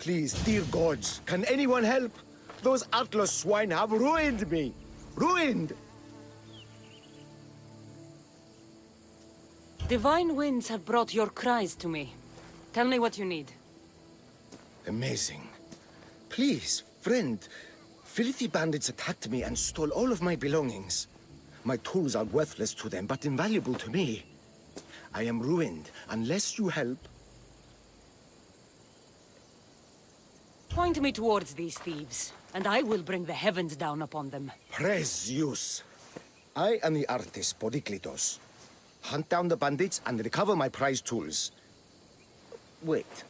Please, dear gods, can anyone help? Those Atlas swine have ruined me. Ruined! Divine winds have brought your cries to me. Tell me what you need. Amazing. Please, friend. Filthy bandits attacked me and stole all of my belongings. My tools are worthless to them, but invaluable to me. I am ruined. Unless you help... Point me towards these thieves, and I will bring the heavens down upon them. Praise Zeus. I am the artist, Podiklitos. Hunt down the bandits and recover my prized tools. Wait.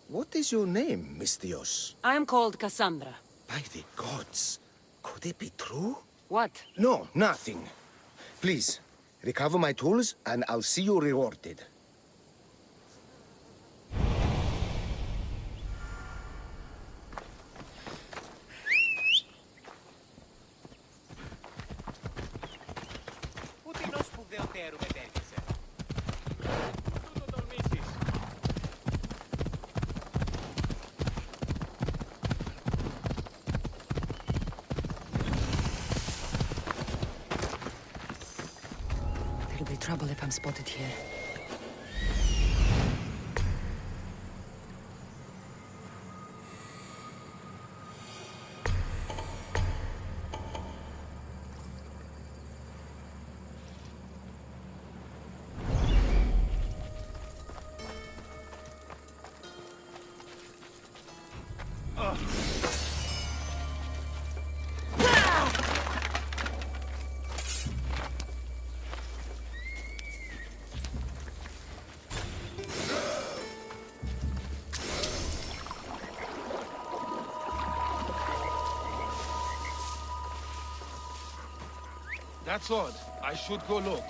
What is your name, Mystios? I am called Cassandra. By the gods. Could it be true? What? No, nothing. Please, recover my tools and I'll see you rewarded. There'll be trouble if I'm spotted here. That's odd. I should go look.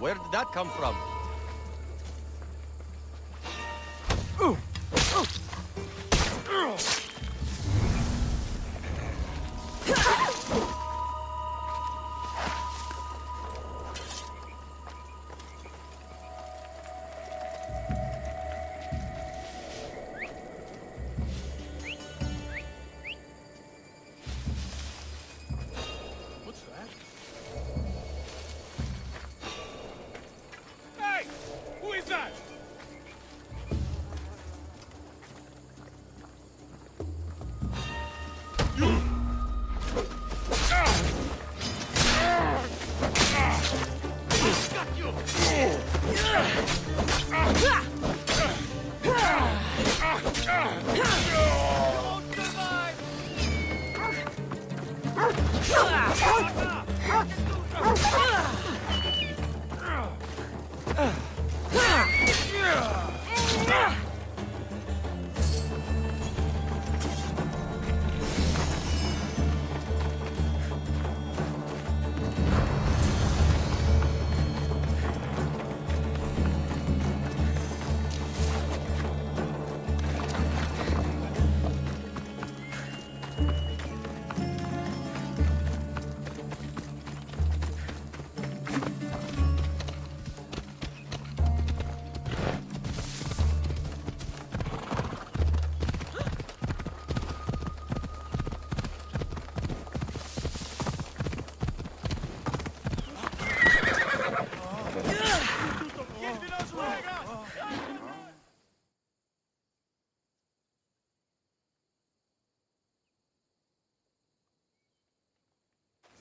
Where did that come from? What's that? Hey! Who is that?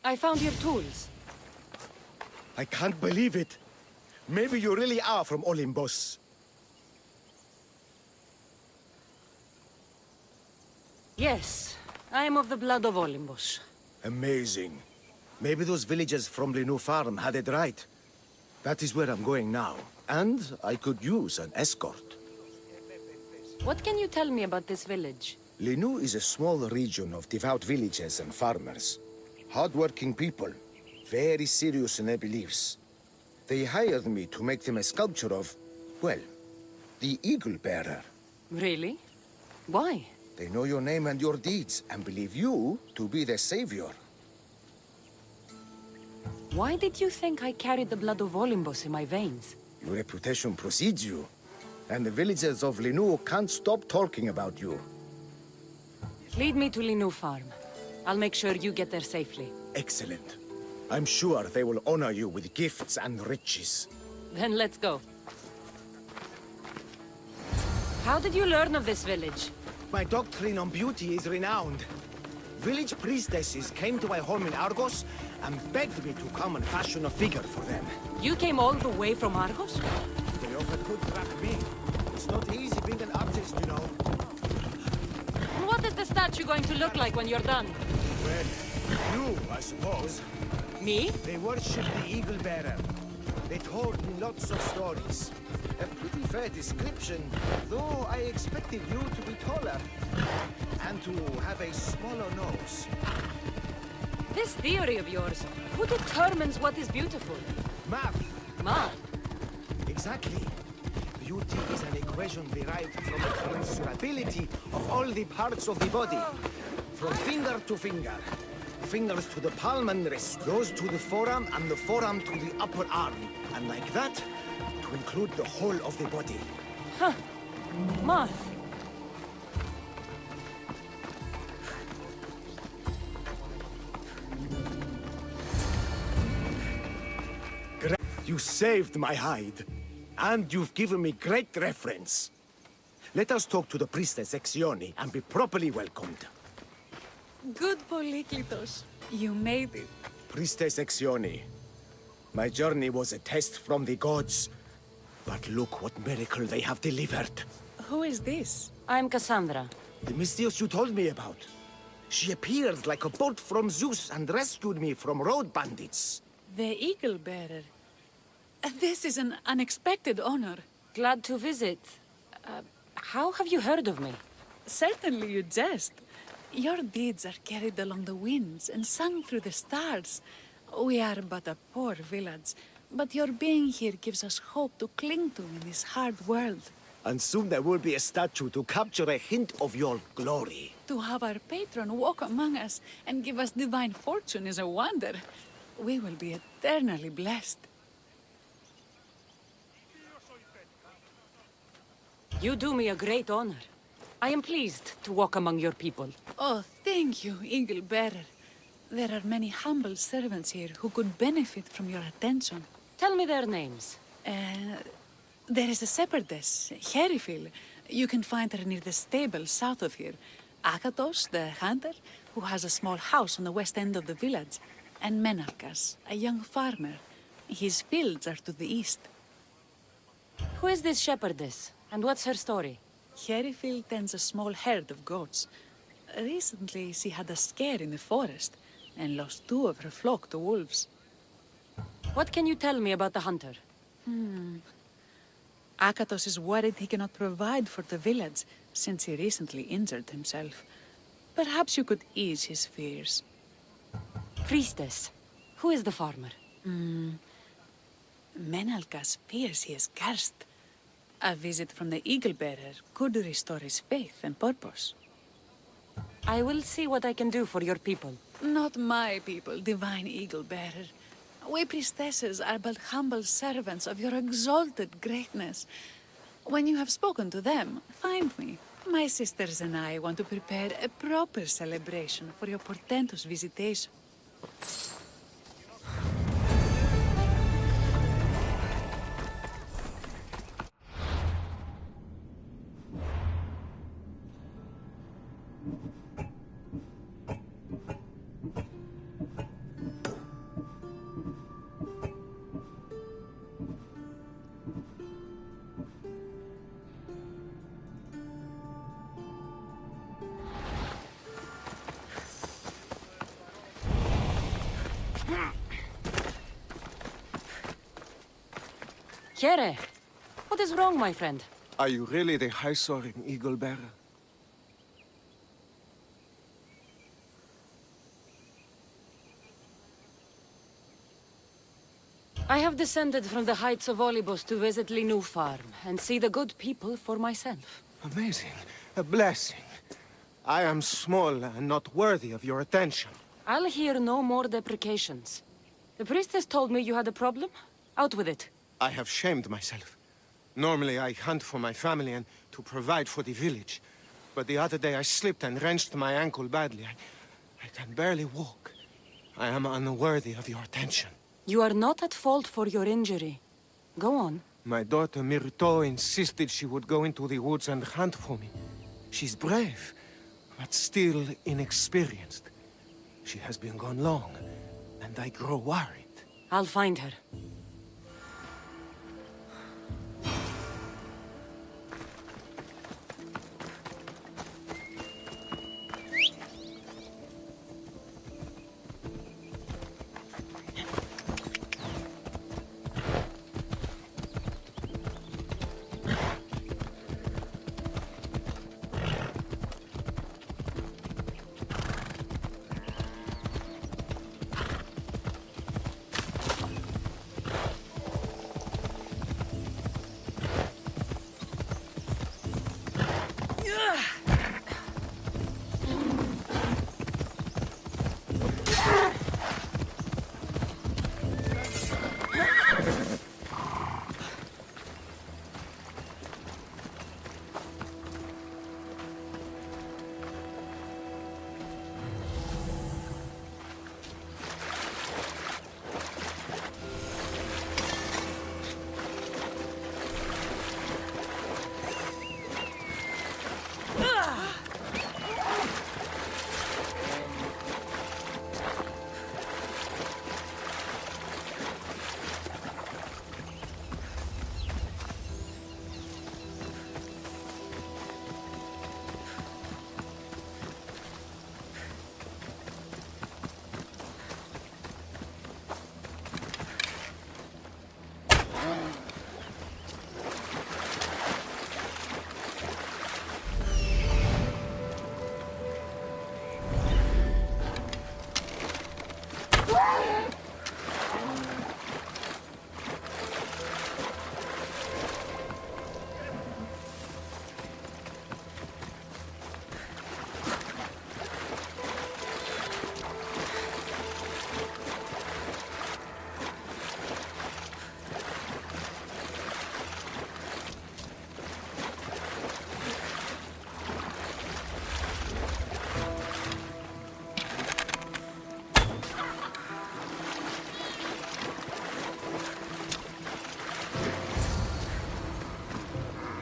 I found your tools. I can't believe it. Maybe you really are from Olympus. Yes, I am of the blood of Olympus. Amazing. Maybe those villagers from the new farm had it right. That is where I'm going now. And I could use an escort. What can you tell me about this village? Linu is a small region of devout villagers and farmers. Hard-working people, very serious in their beliefs. They hired me to make them a sculpture of, well, the Eagle Bearer. Really? Why? They know your name and your deeds, and believe you to be their savior. Why did you think I carried the blood of Olympus in my veins? Your reputation precedes you, and the villagers of Linu can't stop talking about you. Lead me to Linu Farm. I'll make sure you get there safely. Excellent. I'm sure they will honor you with gifts and riches. Then let's go. How did you learn of this village? My doctrine on beauty is renowned. Village priestesses came to my home in Argos and begged me to come and fashion a figure for them. You came all the way from Argos? They offered good track me. It's not easy being an artist, you know. What is the statue going to look like when you're done? Well, you, I suppose. Me? They worship the Eagle Bearer. They told me lots of stories. A pretty fair description, though I expected you to be taller. And to have a smaller nose. This theory of yours, who determines what is beautiful? Math. Math. Exactly. Beauty is an equation derived from the commensurability of all the parts of the body. From finger to finger. Fingers to the palm and wrist. Those to the forearm and the forearm to the upper arm. And like that, to include the whole of the body. Huh. Math. You saved my hide. And you've given me great reference. Let us talk to the priestess Exioni and be properly welcomed. Good Polyklitos. You made it. Priestess Exioni, my journey was a test from the gods. But look what miracle they have delivered. Who is this? I'm Cassandra. The Mystios you told me about. She appeared like a bolt from Zeus and rescued me from road bandits. The Eagle Bearer. This is an unexpected honor. Glad to visit. How have you heard of me? Certainly you jest. Your deeds are carried along the winds and sung through the stars. We are but a poor village, but your being here gives us hope to cling to in this hard world. And soon there will be a statue to capture a hint of your glory. To have our patron walk among us and give us divine fortune is a wonder. We will be eternally blessed. You do me a great honor. I am pleased to walk among your people. Oh, thank you, Eagle Bearer. There are many humble servants here who could benefit from your attention. Tell me their names. There is a shepherdess, Herifil. You can find her near the stable south of here. Akatos, the hunter, who has a small house on the west end of the village. And Menalkas, a young farmer. His fields are to the east. Who is this shepherdess? And what's her story? Herifil tends a small herd of goats. Recently, she had a scare in the forest and lost 2 of her flock to wolves. What can you tell me about the hunter? Akatos is worried he cannot provide for the village since he recently injured himself. Perhaps you could ease his fears. Priestess. Who is the farmer? Menalkas fears he is cursed. A visit from the Eagle Bearer could restore his faith and purpose. I will see what I can do for your people. Not my people, divine Eagle Bearer. We priestesses are but humble servants of your exalted greatness. When you have spoken to them, find me. My sisters and I want to prepare a proper celebration for your portentous visitation. Kere, what is wrong, my friend? Are you really the high-soaring Eagle Bearer? I have descended from the heights of Olybos to visit Linu Farm and see the good people for myself. Amazing. A blessing. I am small and not worthy of your attention. I'll hear no more deprecations. The priestess told me you had a problem. Out with it. I have shamed myself. Normally I hunt for my family and to provide for the village. But the other day I slipped and wrenched my ankle badly. I can barely walk. I am unworthy of your attention. You are not at fault for your injury. Go on. My daughter Myrto insisted she would go into the woods and hunt for me. She's brave, but still inexperienced. She has been gone long, and I grow worried. I'll find her.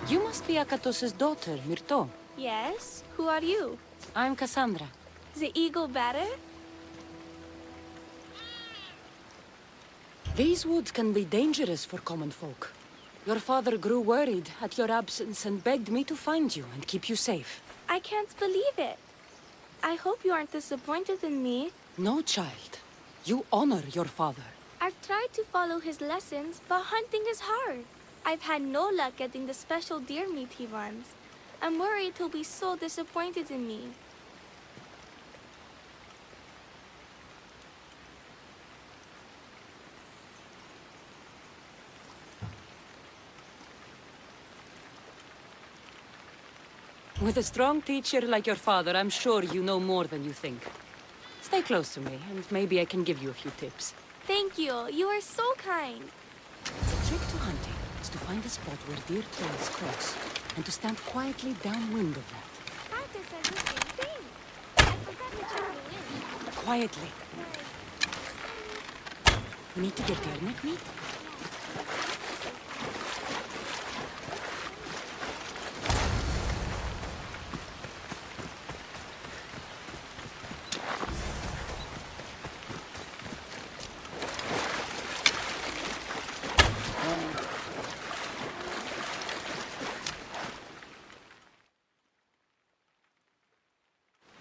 You must be Akatos's daughter, Myrto. Yes? Who are you? I'm Cassandra. The eagle better? These woods can be dangerous for common folk. Your father grew worried at your absence and begged me to find you and keep you safe. I can't believe it. I hope you aren't disappointed in me. No, child. You honor your father. I've tried to follow his lessons, but hunting is hard. I've had no luck getting the special deer meat he wants. I'm worried he'll be so disappointed in me. With a strong teacher like your father, I'm sure you know more than you think. Stay close to me, and maybe I can give you a few tips. Thank you. You are so kind. The trick to hunting is to find a spot where deer trails cross, and to stand quietly downwind of that. Arthur said the same thing. I forgot to check you in. Quietly. We need to get deer neck meat.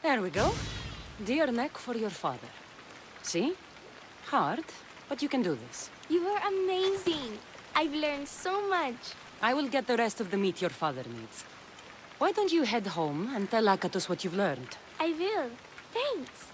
There we go. Deer neck for your father. See? Hard, but you can do this. You are amazing. I've learned so much. I will get the rest of the meat your father needs. Why don't you head home and tell Akatos what you've learned? I will. Thanks.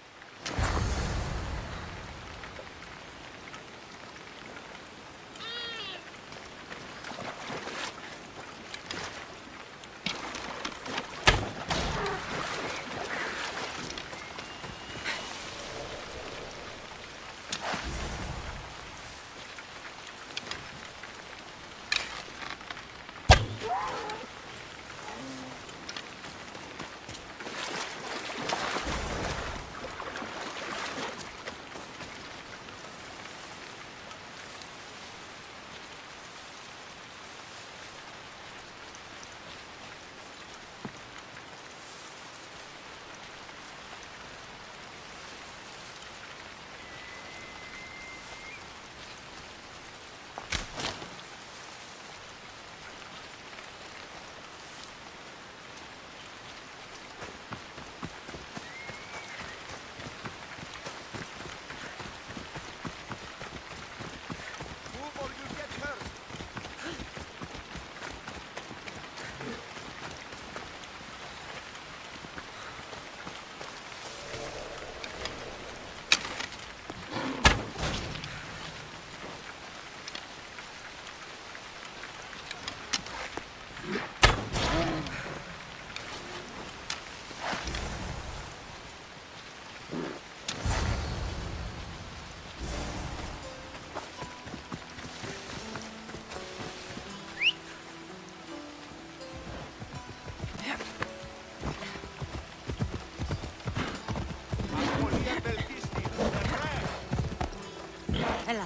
Ella.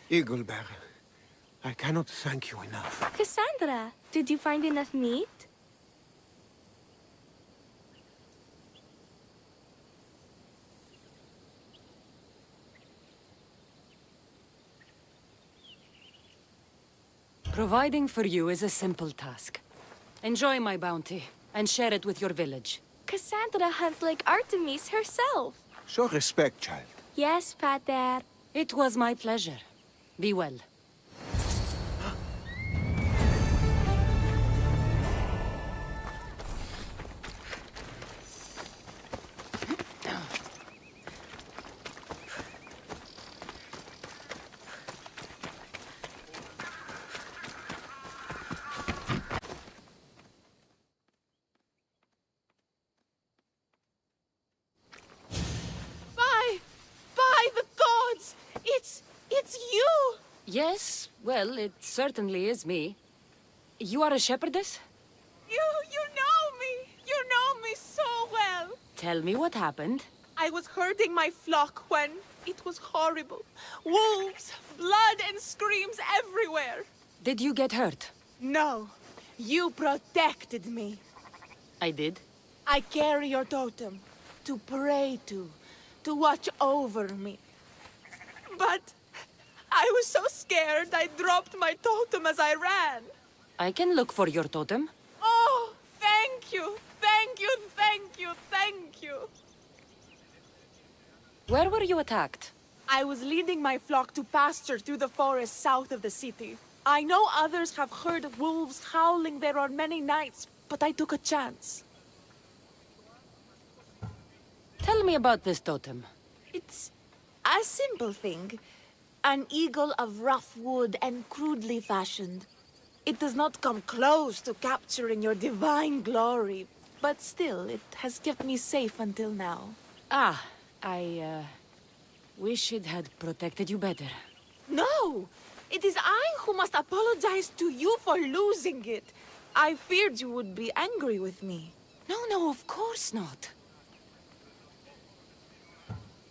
Eaglebearer, I cannot thank you enough. Cassandra, did you find enough meat? Providing for you is a simple task. Enjoy my bounty, and share it with your village. Cassandra hunts like Artemis herself. Show respect, child. Yes, Pater. It was my pleasure. Be well. By the gods! It's you! Yes, well, it certainly is me. You are a shepherdess? You know me! You know me so well! Tell me what happened. I was herding my flock when it was horrible. Wolves, blood and screams everywhere. Did you get hurt? No, you protected me. I did. I carry your totem to pray to watch over me. But I was so scared I dropped my totem as I ran. I can look for your totem. Oh, thank you, thank you, thank you, thank you. Where were you attacked? I was leading my flock to pasture through the forest south of the city. I know others have heard wolves howling there on many nights, but I took a chance. Tell me about this totem. It's a simple thing. An eagle of rough wood and crudely fashioned. It does not come close to capturing your divine glory, but still, it has kept me safe until now. Ah, I wish it had protected you better. No! It is I who must apologize to you for losing it. I feared you would be angry with me. No, of course not.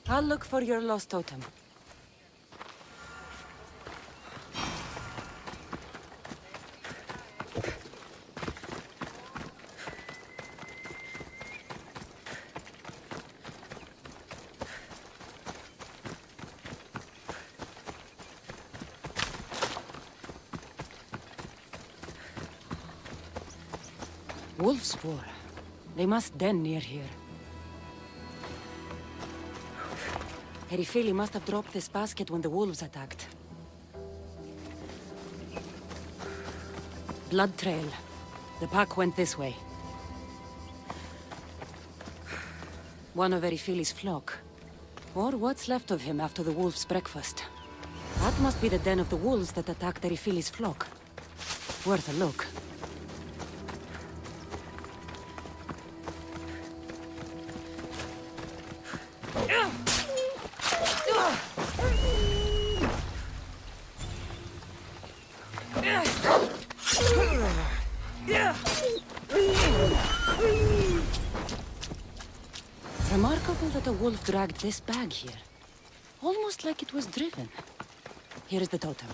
I'll look for your lost totem. Wolf spoor. They must den near here. Erifili must have dropped this basket when the wolves attacked. Blood trail. The pack went this way. One of Erifili's flock. Or what's left of him after the wolf's breakfast. That must be the den of the wolves that attacked Erifili's flock. Worth a look. Remarkable that a wolf dragged this bag here. Almost like it was driven. Here is the totem.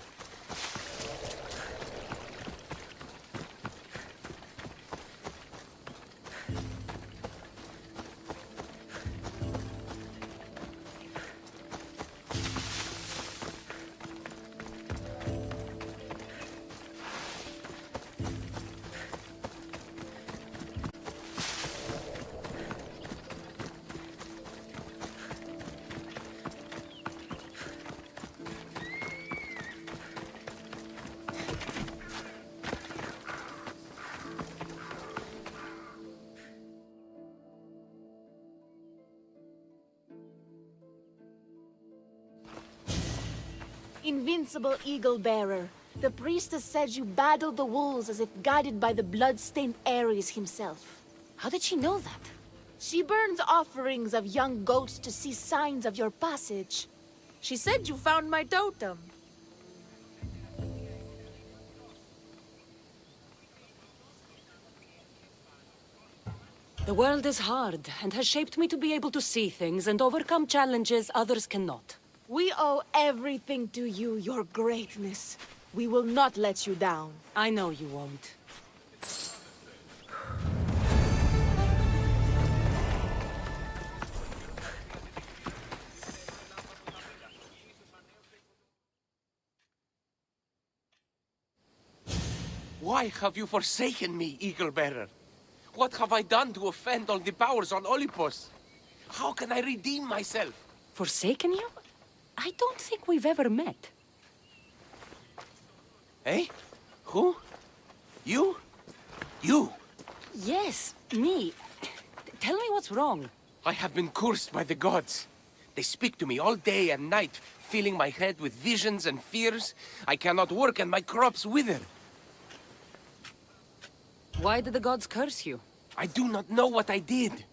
invincible eagle bearer. The priestess said you battled the wolves as if guided by the blood-stained Ares himself. How did she know that? She burns offerings of young goats to see signs of your passage. She said you found my totem. The world is hard, and has shaped me to be able to see things and overcome challenges others cannot. We owe everything to you, your greatness. We will not let you down. I know you won't. Why have you forsaken me, Eagle Bearer? What have I done to offend all the powers on Olympus? How can I redeem myself? Forsaken you? I don't think we've ever met. Eh? Who? You? You! Yes, me. Tell me what's wrong. I have been cursed by the gods. They speak to me all day and night, filling my head with visions and fears. I cannot work and my crops wither. Why did the gods curse you? I do not know what I did.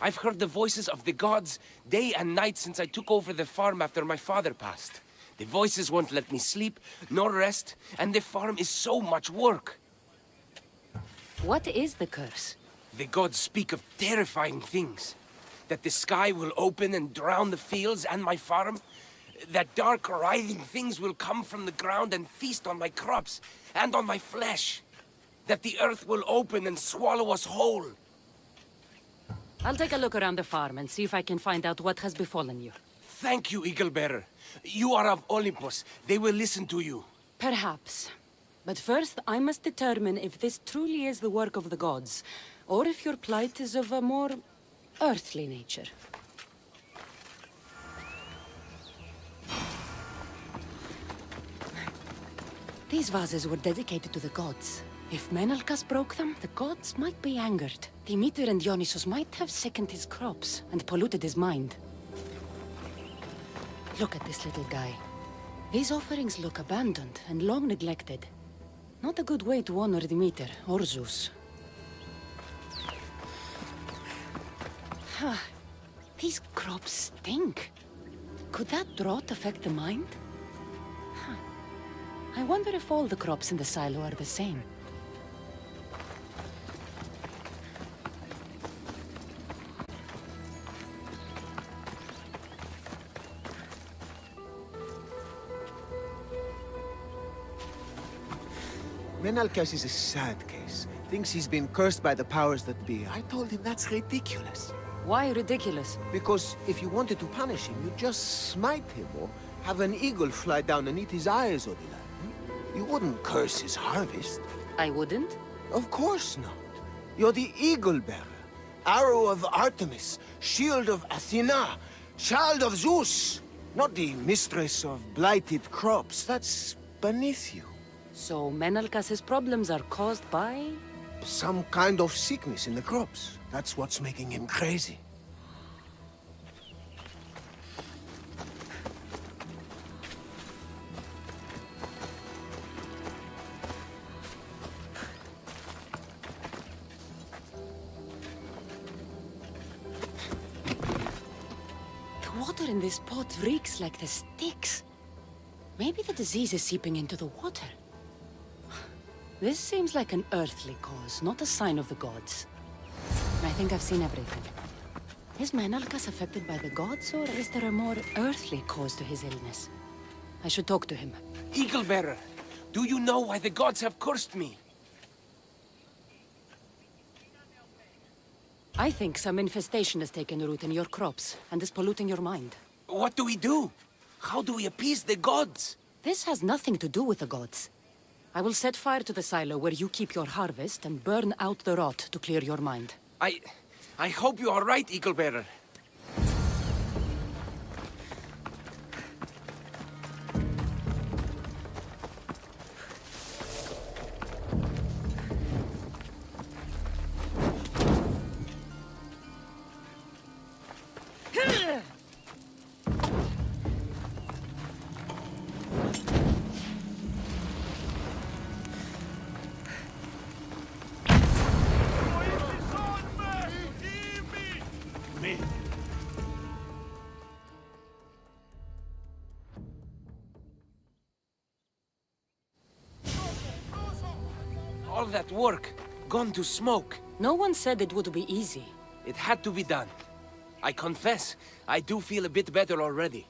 I've heard the voices of the gods day and night since I took over the farm after my father passed. The voices won't let me sleep, nor rest, and the farm is so much work. What is the curse? The gods speak of terrifying things. That the sky will open and drown the fields and my farm. That dark, writhing things will come from the ground and feast on my crops and on my flesh. That the earth will open and swallow us whole. I'll take a look around the farm and see if I can find out what has befallen you. Thank you, Eagle Bearer. You are of Olympus. They will listen to you. Perhaps. But first, I must determine if this truly is the work of the gods, or if your plight is of a more earthly nature. These vases were dedicated to the gods. If Menalcas broke them, the gods might be angered. Demeter and Dionysus might have sickened his crops and polluted his mind. Look at this little guy. These offerings look abandoned and long neglected. Not a good way to honor Demeter or Zeus. These crops stink. Could that drought affect the mind? I wonder if all the crops in the silo are the same. Menalcas is a sad case. Thinks he's been cursed by the powers that be. I told him that's ridiculous. Why ridiculous? Because if you wanted to punish him, you'd just smite him or have an eagle fly down and eat his eyes, Odila. You wouldn't curse his harvest. I wouldn't? Of course not. You're the eagle bearer. Arrow of Artemis, shield of Athena, child of Zeus. Not the mistress of blighted crops. That's beneath you. So Menalcas's problems are caused by... Some kind of sickness in the crops. That's what's making him crazy. The water in this pot reeks like the Styx. Maybe the disease is seeping into the water. This seems like an earthly cause, not a sign of the gods. I think I've seen everything. Is Menalcas affected by the gods, or is there a more earthly cause to his illness? I should talk to him. Eagle Bearer, do you know why the gods have cursed me? I think some infestation has taken root in your crops, and is polluting your mind. What do we do? How do we appease the gods? This has nothing to do with the gods. I will set fire to the silo where you keep your harvest and burn out the rot to clear your mind. I hope you are right, Eagle Bearer. All that work, gone to smoke. No one said it would be easy. It had to be done. I confess, I do feel a bit better already.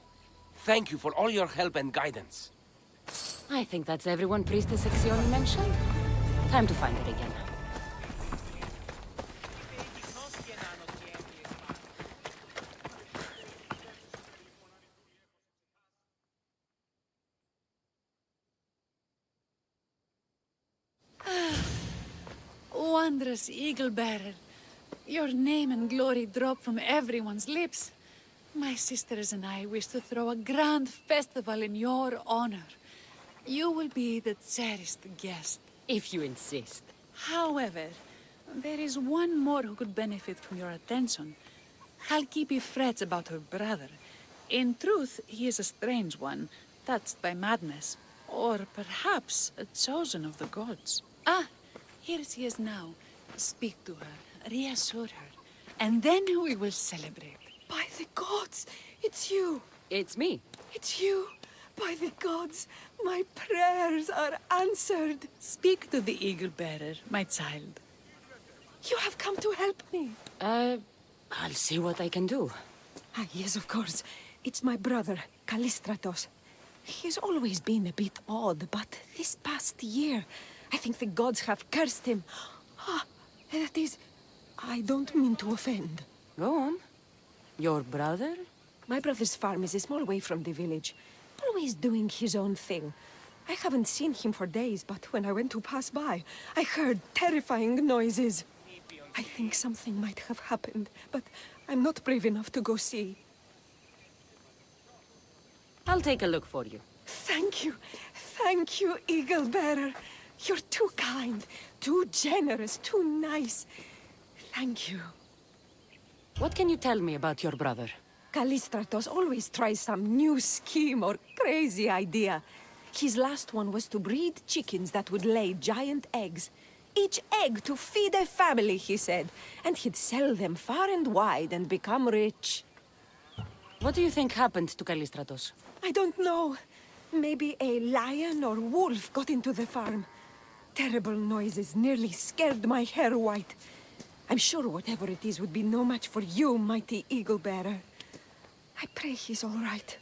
Thank you for all your help and guidance. I think that's everyone Priestess Exioni mentioned. Time to find her again. Wondrous Eagle Bearer. Your name and glory drop from everyone's lips. My sisters and I wish to throw a grand festival in your honor. You will be the cherished guest. If you insist. However, there is one more who could benefit from your attention. Halkipi frets about her brother. In truth, he is a strange one, touched by madness. Or perhaps a chosen of the gods. Ah, here she is now. Speak to her, reassure her, and then we will celebrate. By the gods, it's you. It's me. It's you. By the gods, my prayers are answered. Speak to the Eagle Bearer, my child. You have come to help me. I'll see what I can do. Ah, yes, of course. It's my brother, Callistratos. He's always been a bit odd, but this past year, I think the gods have cursed him. Ah, that is... I don't mean to offend. Go on. Your brother? My brother's farm is a small way from the village. Always doing his own thing. I haven't seen him for days, but when I went to pass by, I heard terrifying noises. I think something might have happened, but I'm not brave enough to go see. I'll take a look for you. Thank you. Thank you, Eagle Bearer. You're too kind, too generous, too nice. Thank you. What can you tell me about your brother? Callistratos always tries some new scheme or crazy idea. His last one was to breed chickens that would lay giant eggs. Each egg to feed a family, he said. And he'd sell them far and wide and become rich. What do you think happened to Callistratos? I don't know. Maybe a lion or wolf got into the farm. Terrible noises nearly scared my hair white. I'm sure whatever it is would be no match for you, mighty Eagle Bearer. I pray he's all right.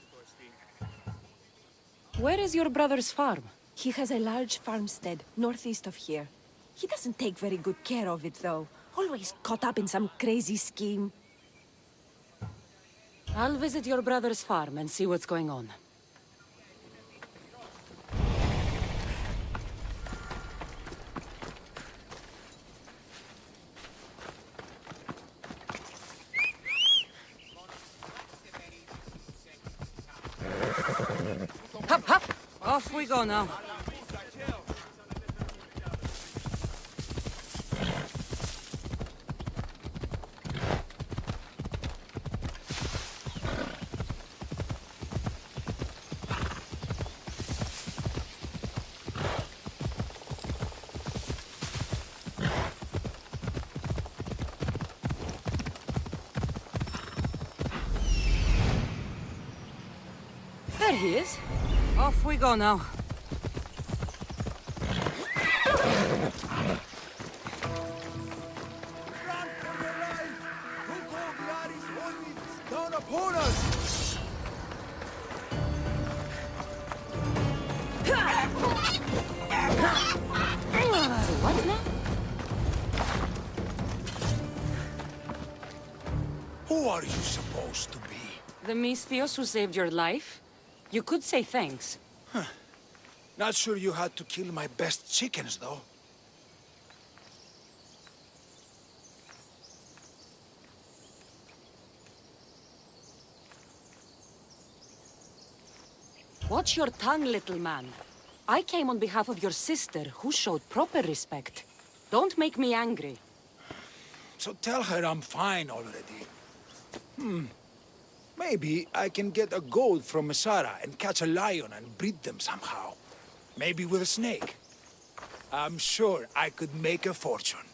Where is your brother's farm? He has a large farmstead northeast of here. He doesn't take very good care of it, though. Always caught up in some crazy scheme. I'll visit your brother's farm and see what's going on. Hop, hop! Off we go now. There he is. Off we go now. Down upon us! What now? Who are you supposed to be? The Mystios who saved your life? You could say thanks. Not sure you had to kill my best chickens, though. Watch your tongue, little man. I came on behalf of your sister, who showed proper respect. Don't make me angry. So tell her I'm fine already. Maybe I can get a gold from Mesara and catch a lion and breed them somehow. Maybe with a snake. I'm sure I could make a fortune.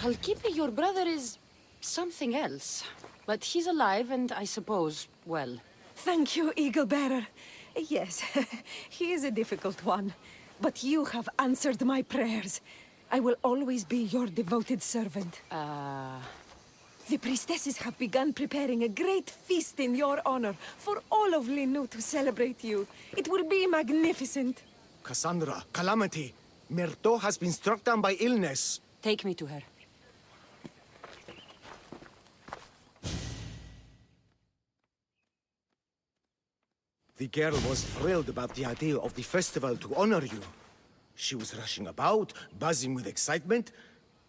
Halkipi, your brother is something else. But he's alive and I suppose, well. Thank you, Eagle Bearer. Yes, he is a difficult one. But you have answered my prayers. I will always be your devoted servant. The priestesses have begun preparing a great feast in your honor for all of Linu to celebrate you. It will be magnificent. Cassandra, Calamity, Myrto has been struck down by illness. Take me to her. The girl was thrilled about the idea of the festival to honor you. She was rushing about, buzzing with excitement,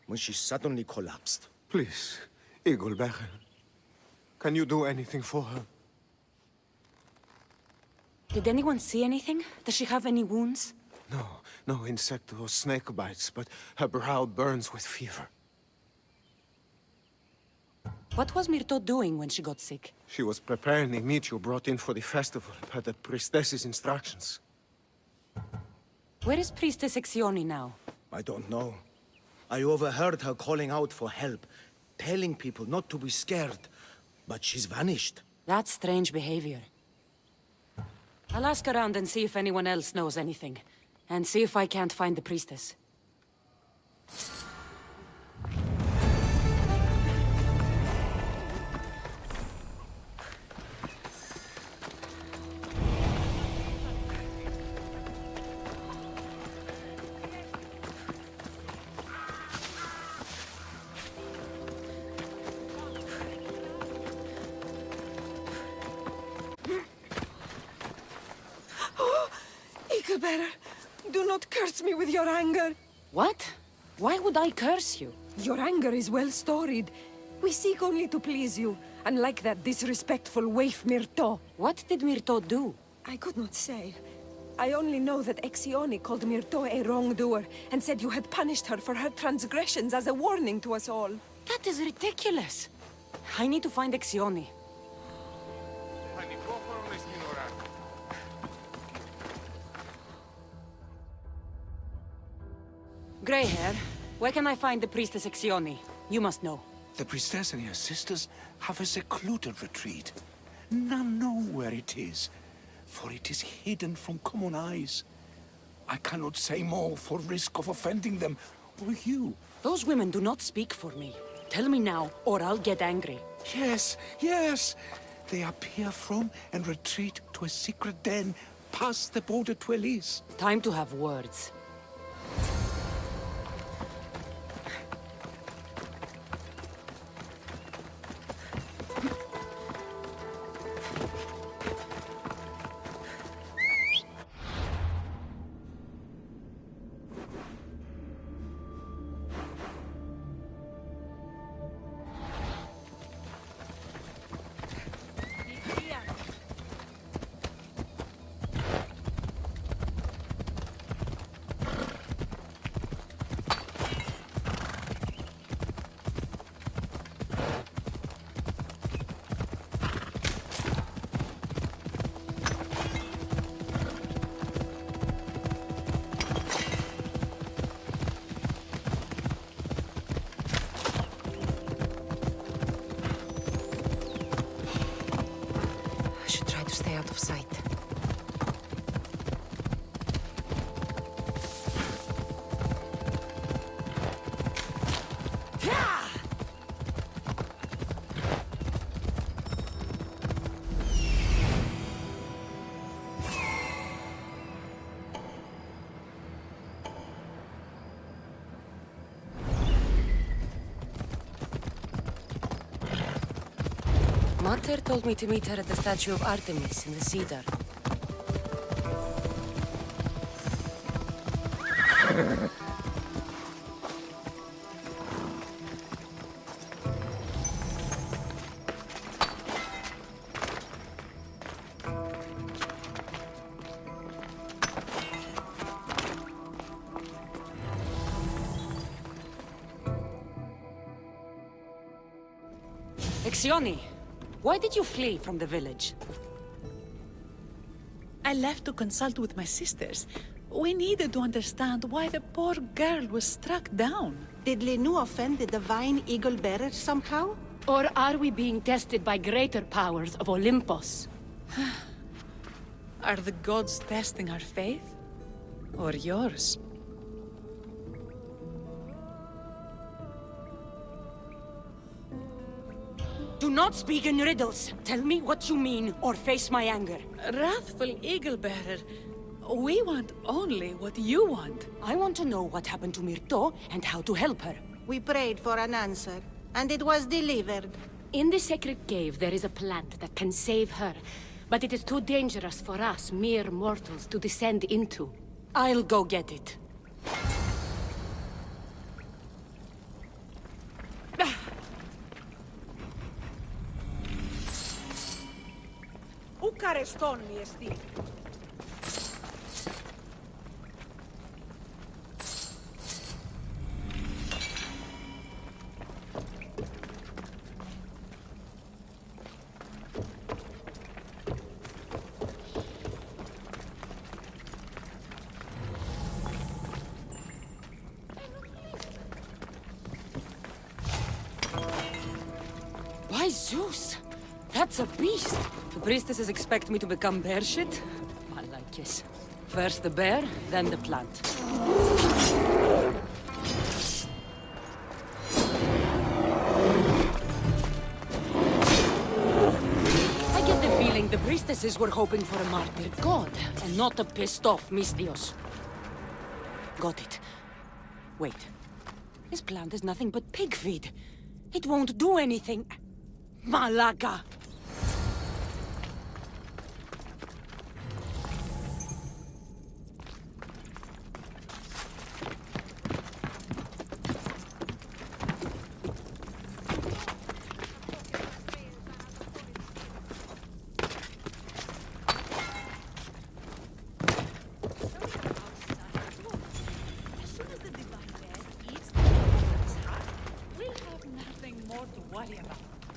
when she suddenly collapsed. Please, Eagle Bearer. Can you do anything for her? Did anyone see anything? Does she have any wounds? No insect or snake bites, but her brow burns with fever. What was Myrto doing when she got sick? She was preparing the meat you brought in for the festival, per the priestess's instructions. Where is Priestess Exioni now? I don't know. I overheard her calling out for help, telling people not to be scared, but she's vanished. That's strange behavior. I'll ask around and see if anyone else knows anything. And see if I can't find the priestess. Eagle Bearer, do not curse me with your anger. What? Why would I curse you? Your anger is well storied. We seek only to please you, unlike that disrespectful waif Myrto. What did Myrto do? I could not say. I only know that Exioni called Myrto a wrongdoer and said you had punished her for her transgressions as a warning to us all. That is ridiculous. I need to find Exioni. Grey hair, where can I find the priestess Exioni? You must know. The priestess and her sisters have a secluded retreat. None know where it is, for it is hidden from common eyes. I cannot say more for risk of offending them or you. Those women do not speak for me. Tell me now, or I'll get angry. Yes, yes. They appear from and retreat to a secret den past the border to Elise. Time to have words. Stay out of sight. Mater told me to meet her at the statue of Artemis in the Cedar. Exioni! Why did you flee from the village? I left to consult with my sisters. We needed to understand why the poor girl was struck down. Did Lenu offend the divine eagle bearer somehow? Or are we being tested by greater powers of Olympus? Are the gods testing our faith? Or yours? Do not speak in riddles. Tell me what you mean, or face my anger. Wrathful eagle bearer, we want only what you want. I want to know what happened to Myrto and how to help her. We prayed for an answer, and it was delivered. In the sacred cave, there is a plant that can save her, but it is too dangerous for us, mere mortals, to descend into. I'll go get it. Où careston mi esti? By Zeus! That's a beast! The priestesses expect me to become bear shit? I like it. First the bear, then the plant. I get the feeling the priestesses were hoping for a martyred god, and not a pissed-off Mystios. Got it. Wait. This plant is nothing but pig feed. It won't do anything. Malaga!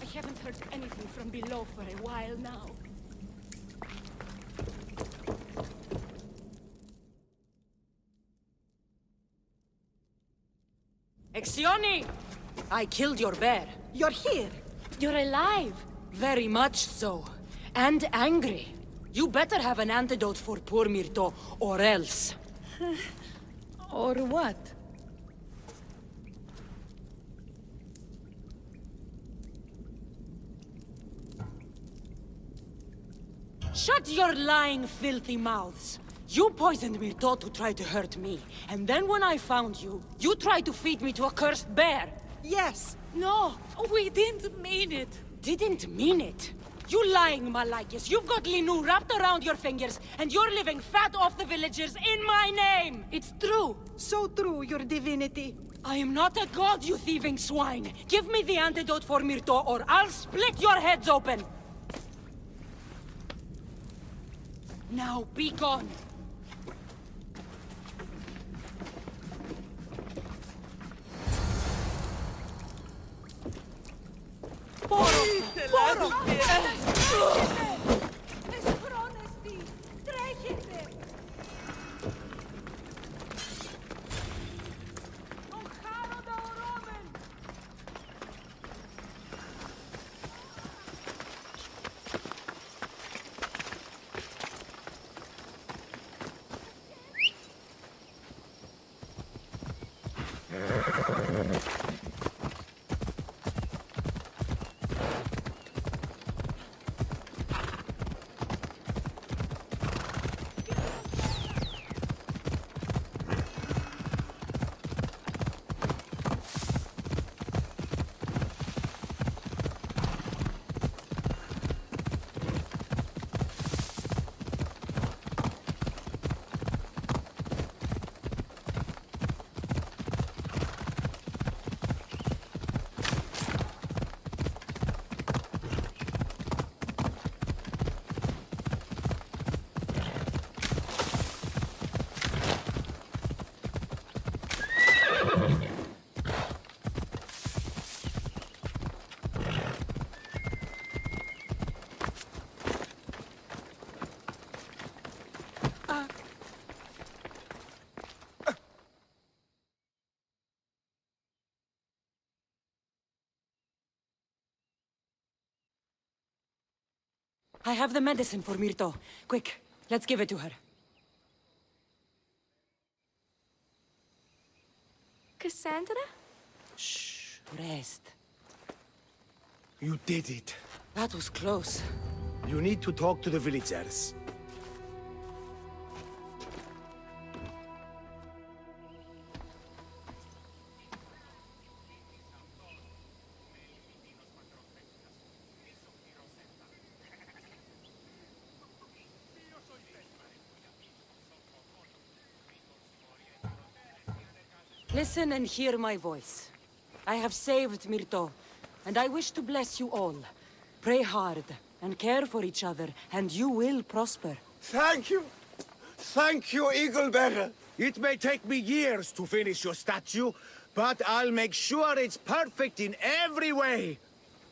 I haven't heard anything from below for a while now. Exioni! I killed your bear. You're here! You're alive! Very much so. And angry. You better have an antidote for poor Myrto, or else. Or what? Shut your lying, filthy mouths! You poisoned Myrto to try to hurt me, and then when I found you, you tried to feed me to a cursed bear! Yes! No! We didn't mean it! Didn't mean it! You lying Malakis! You've got Linu wrapped around your fingers, and you're living fat off the villagers in my name! It's true! So true, your divinity. I am not a god, you thieving swine! Give me the antidote for Myrto, or I'll split your heads open! Now be gone! I have the medicine for Myrto. Quick, let's give it to her. Cassandra? Shh, rest. You did it. That was close. You need to talk to the villagers. Listen and hear my voice. I have saved Myrto, and I wish to bless you all. Pray hard and care for each other, and you will prosper. Thank you! Thank you, Eagle Bearer! It may take me years to finish your statue, but I'll make sure it's perfect in every way!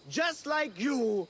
Just like you!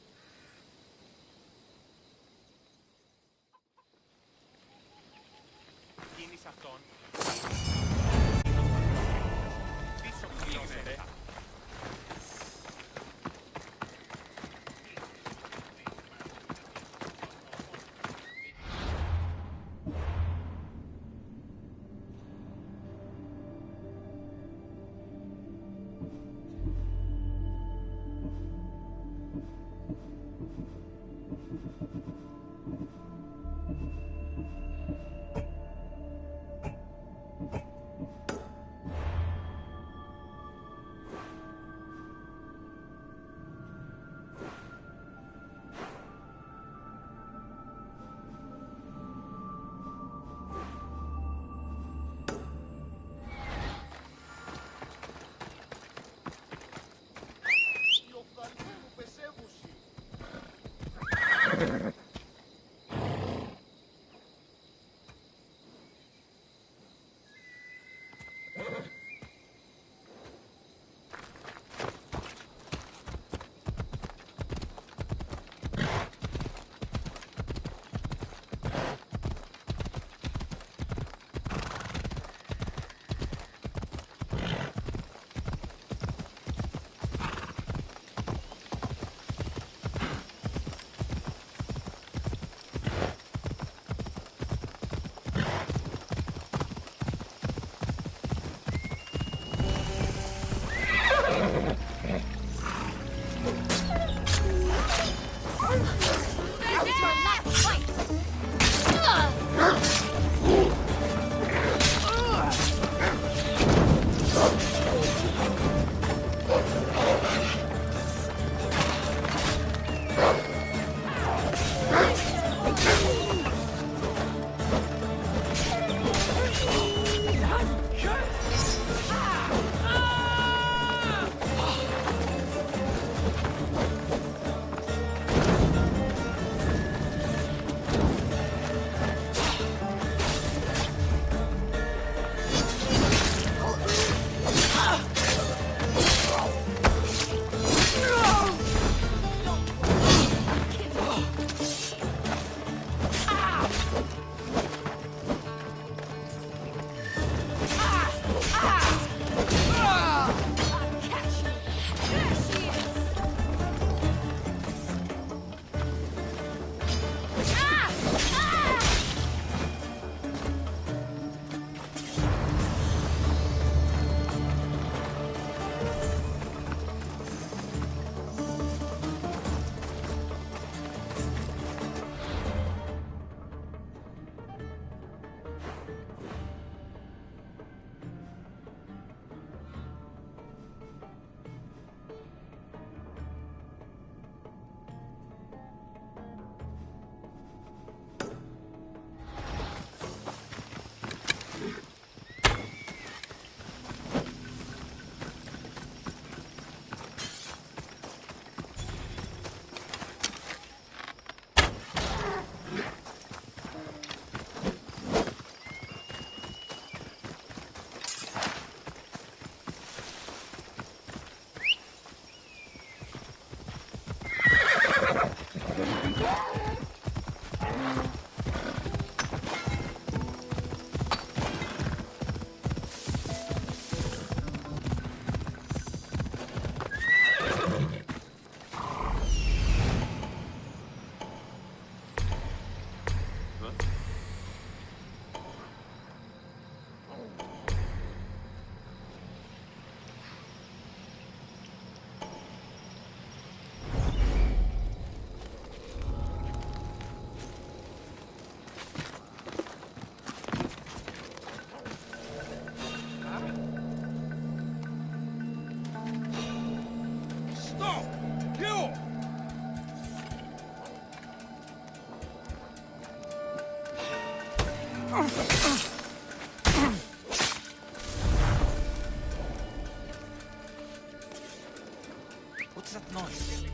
What's that noise?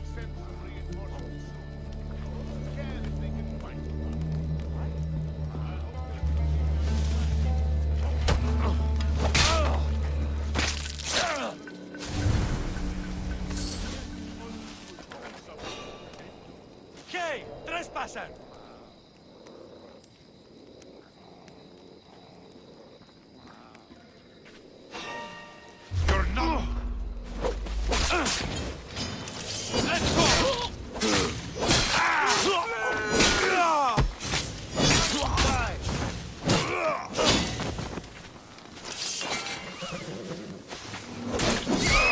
¿Qué? ¡Trespasser! You're not... Let's go!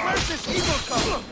Where's this evil come?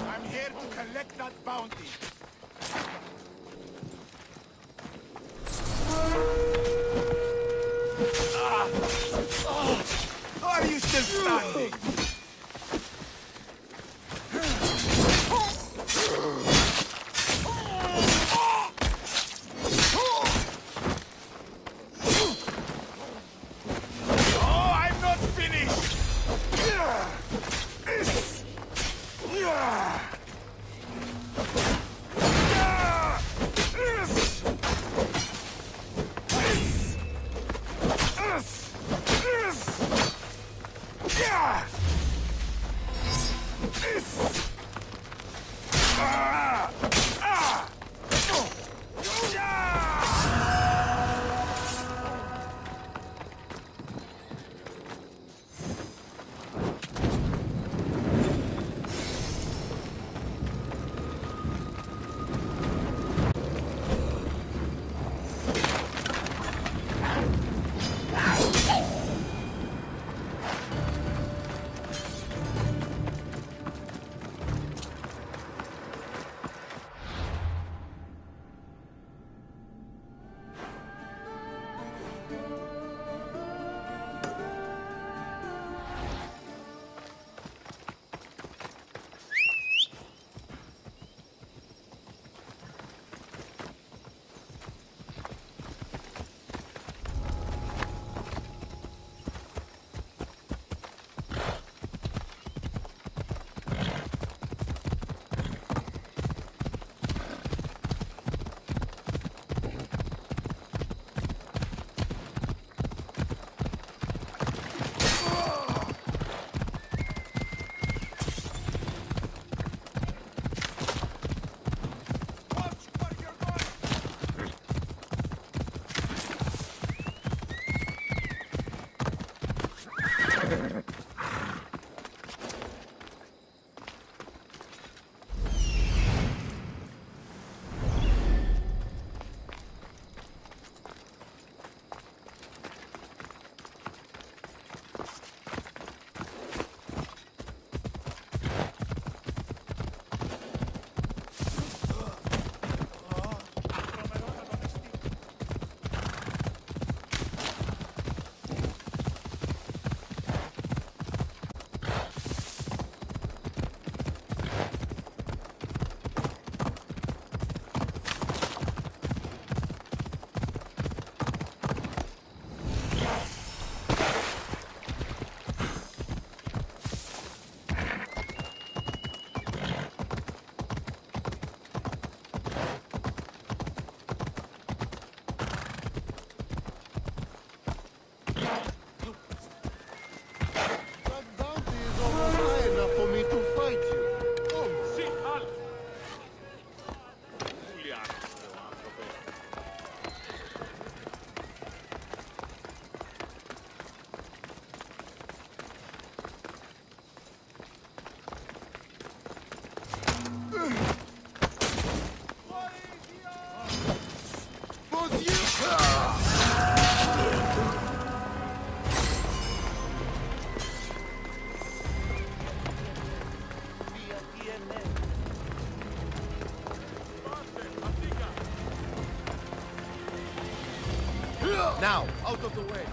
I'm here to collect that bounty. Are you still standing? Oh, I'm not finished! Now, out of the way.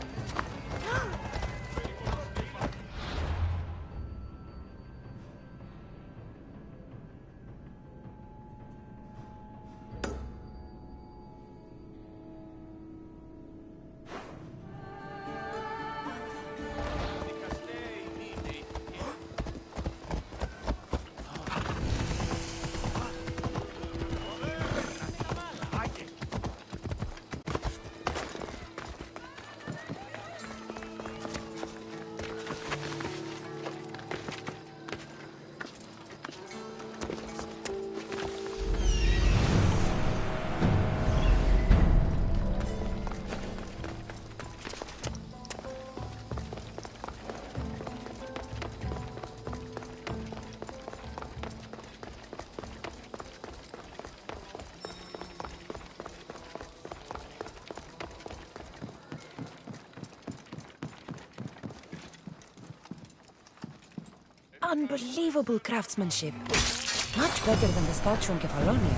Unbelievable craftsmanship. Much better than the statue in Kefalonia.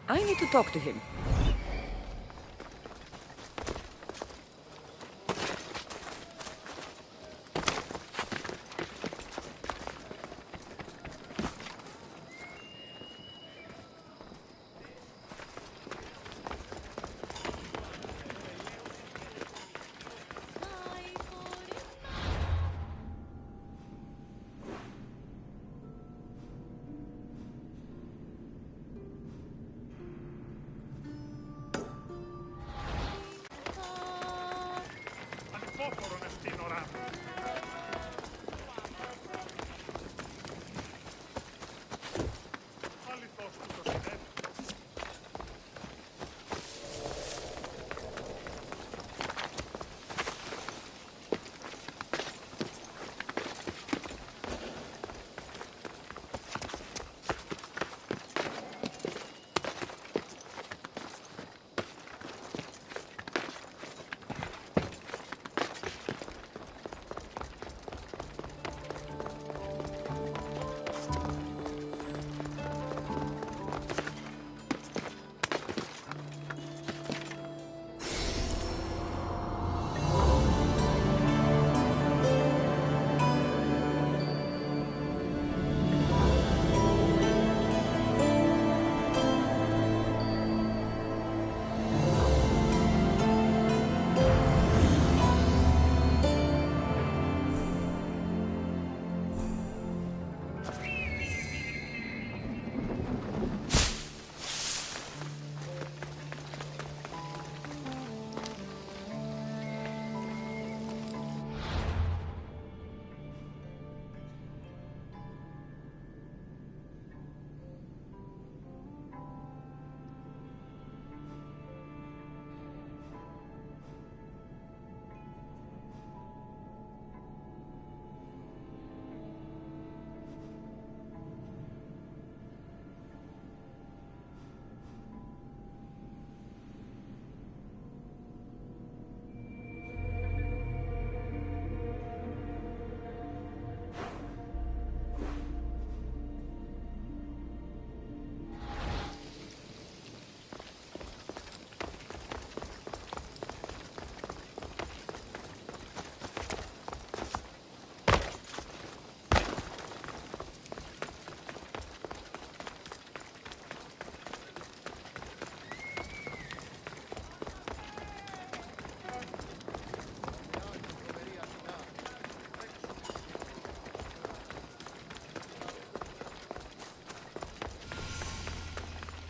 I need to talk to him.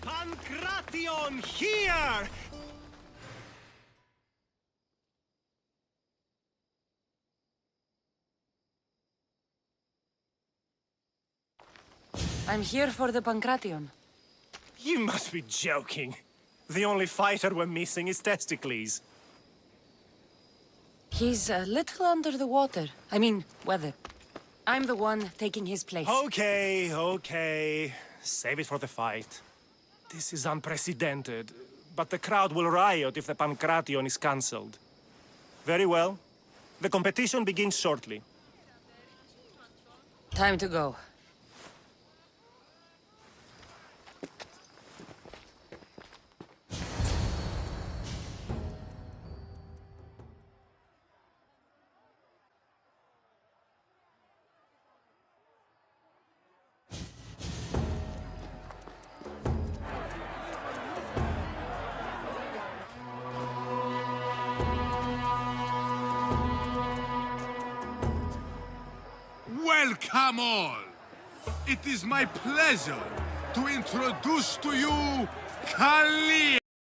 Pancration, here! I'm here for the Pancration. You must be joking. The only fighter we're missing is Testicles. He's a little under the water. I mean, weather. I'm the one taking his place. Okay, okay. Save it for the fight. This is unprecedented, but the crowd will riot if the Pancration is cancelled. Very well. The competition begins shortly. Time to go. Welcome all! It is my pleasure to introduce to you Kali.